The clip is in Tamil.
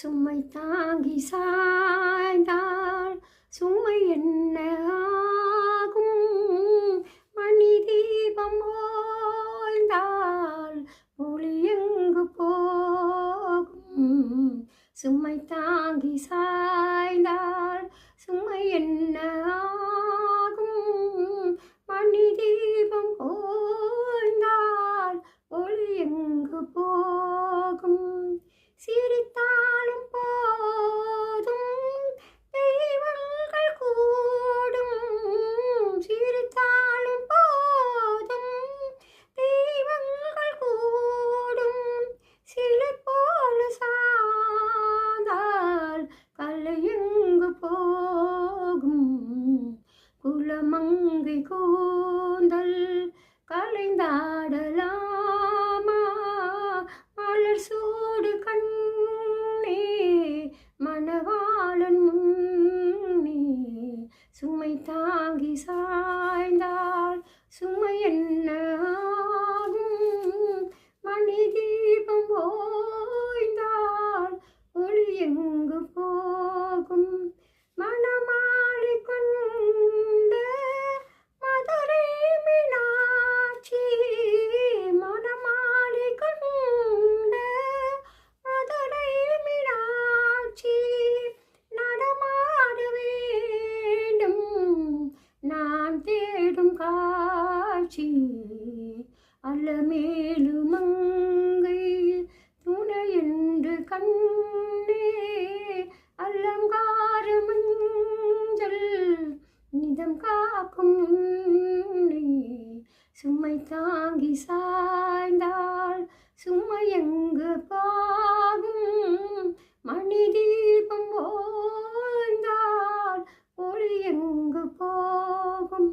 சுமை தாங்கி சாய்ந்தால் சுமை என்ன ஆகும்? மணி தீபம் ஓய்ந்தால் ஒளி எங்கு போகும்? சுமை தாங்கி சாய்ந்தால் சுமை என்ன ஆகும்? மணி தீபம் ஓய்ந்தால் ஒளி எங்கு போகும்? சிரித்தாலும் போதும் தெய்வங்கள் கூடும். சிரித்தாலும் போதும் தெய்வங்கள் கூடும். சிலை போல சாய்ந்தால் கலை எங்கு போகும்? குலமங்கை கூந்தல் கலைந்தாடலாமா? மலர் சூடு கண்ணே மணவாளன் முன்னே. சுமை தாங்கி சாய்ந்தால் சுமை என்ன ஆகும்? மணி தீபம் ஓய்ந்தால் ஒளி எங்கு போகும்? மணமாலை கொண்ட மதுரை மீனாட்சி, மணமாலை கொண்ட மதுரை மீனாட்சி நடமாட வேண்டும் நான் தேடும் காட்சி. அல்லமேலு மங்கை துணை என்று கண்ணே அலங்கார மஞ்சள் நிதம் காக்கும் முன்னே. சுமை தாங்கி சாய்ந்தால் சுமை எங்கு போகும்? மணி தீபம் ஓய்ந்தால் ஒளி எங்கு போகும்?